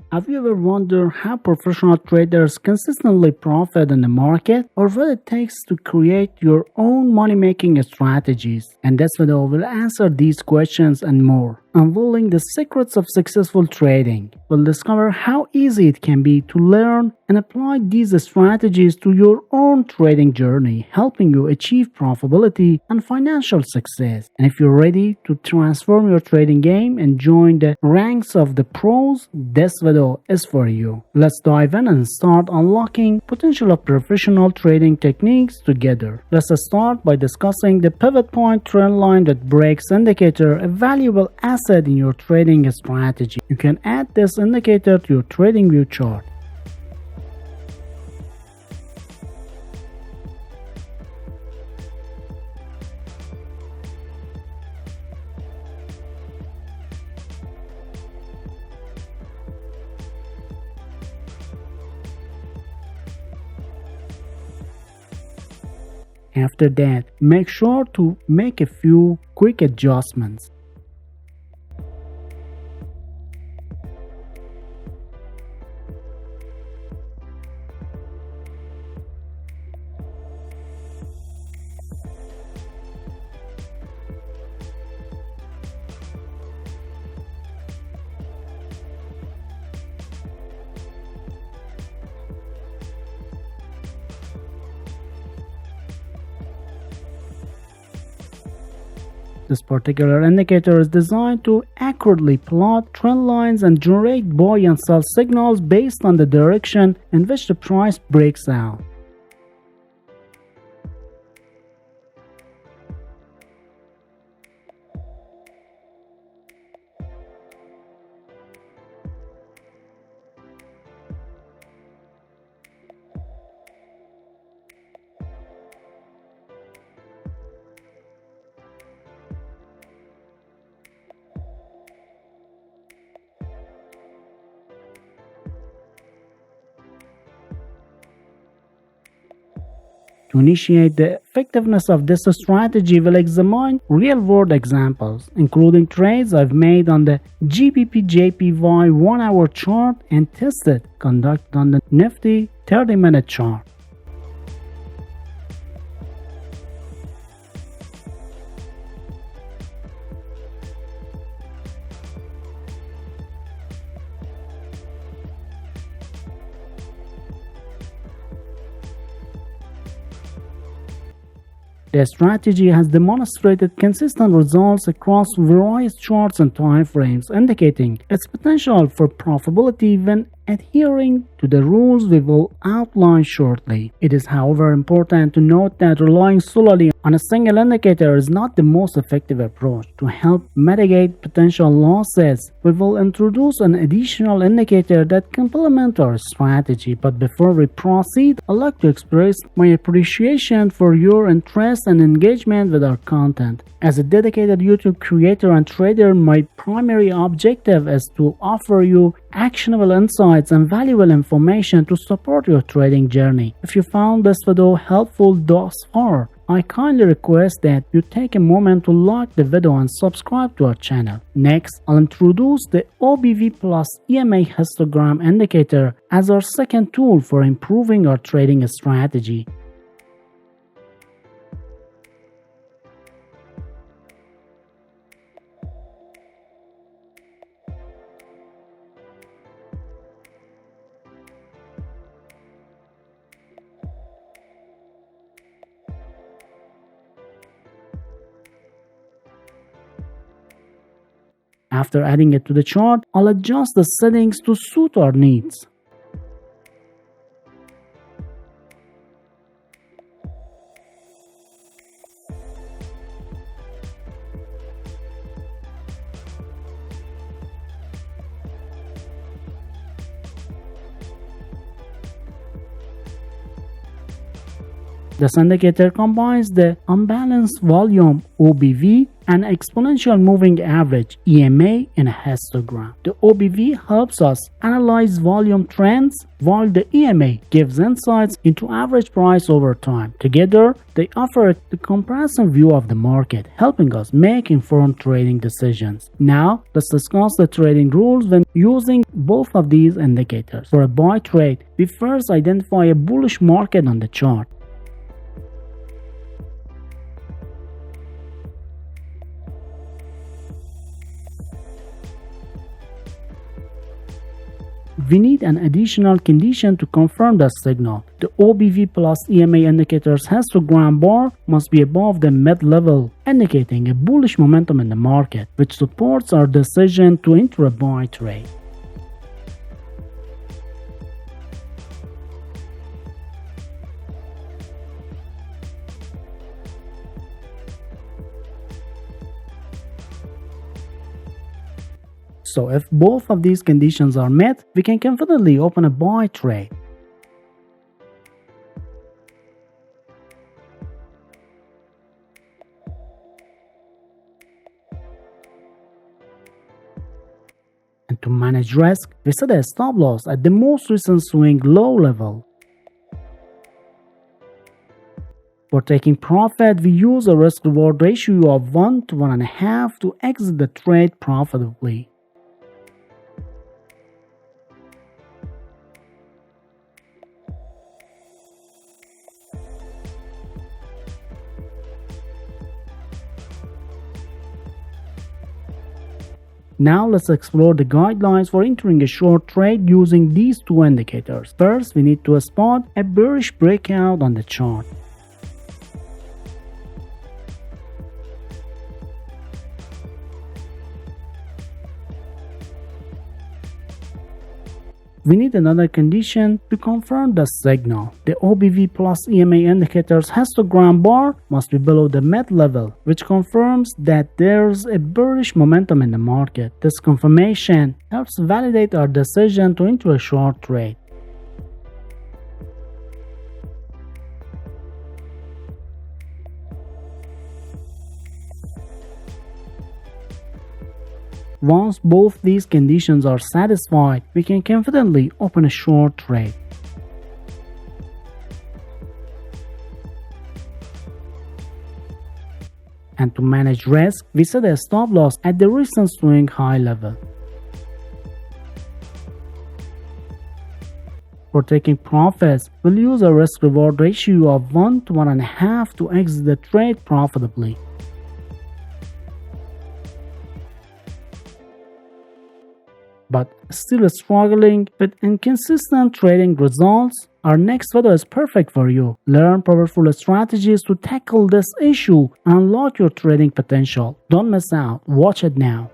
Have you ever wondered how professional traders consistently profit in the market, or what it takes to create your own money-making strategies? And this video will answer these questions and more, unveiling the secrets of successful trading. We'll discover how easy it can be to learn and apply these strategies to your own trading journey, helping you achieve profitability and financial success. And if you're ready to transform your trading game and join the ranks of the pros, this video is for you. Let's dive in and start unlocking potential of professional trading techniques together. Let's start by discussing the pivot point trend line that breaks indicator, a valuable asset in your trading strategy. You can add this indicator to your TradingView chart. After that, make sure to make a few quick adjustments. This particular indicator is designed to accurately plot trend lines and generate buy and sell signals based on the direction in which the price breaks out. To initiate the effectiveness of this strategy, we'll examine real-world examples, including trades I've made on the GBP/JPY 1-hour chart and tested conducted on the Nifty 30-minute chart. The strategy has demonstrated consistent results across various charts and timeframes, indicating its potential for profitability when adhering to the rules we will outline shortly. It is, however, important to note that relying solely on a single indicator is not the most effective approach. To help mitigate potential losses, we will introduce an additional indicator that complements our strategy. But before we proceed, I'd like to express my appreciation for your interest and engagement with our content. As a dedicated YouTube creator and trader, my primary objective is to offer you actionable insights and valuable information to support your trading journey. If you found this video helpful thus far, I kindly request that you take a moment to like the video and subscribe to our channel. Next, I'll introduce the OBV plus EMA histogram indicator as our second tool for improving our trading strategy. After adding it to the chart, I'll adjust the settings to suit our needs. This indicator combines the unbalanced volume OBV an exponential moving average (EMA) in a histogram. The OBV helps us analyze volume trends, while the EMA gives insights into average price over time. Together, they offer a comprehensive view of the market, helping us make informed trading decisions. Now, let's discuss the trading rules when using both of these indicators. For a buy trade, we first identify a bullish market on the chart. We need an additional condition to confirm the signal. The OBV plus EMA indicator's histogram bar must be above the mid-level, indicating a bullish momentum in the market, which supports our decision to enter a buy trade. So if both of these conditions are met, we can confidently open a buy trade. And to manage risk, we set a stop loss at the most recent swing low level. For taking profit, we use a risk-reward ratio of 1 to 1.5 to exit the trade profitably. Now let's explore the guidelines for entering a short trade using these two indicators. First, we need to spot a bearish breakout on the chart. We need another condition to confirm the signal. The OBV plus EMA indicator's histogram bar must be below the mid-level, which confirms that there's a bearish momentum in the market. This confirmation helps validate our decision to enter a short trade. Once both these conditions are satisfied, we can confidently open a short trade. And to manage risk, we set a stop loss at the recent swing high level. For taking profits, we'll use a risk-reward ratio of 1 to 1.5 to exit the trade profitably. But still struggling with inconsistent trading results? Our next video is perfect for you. Learn powerful strategies to tackle this issue and unlock your trading potential. Don't miss out. Watch it now.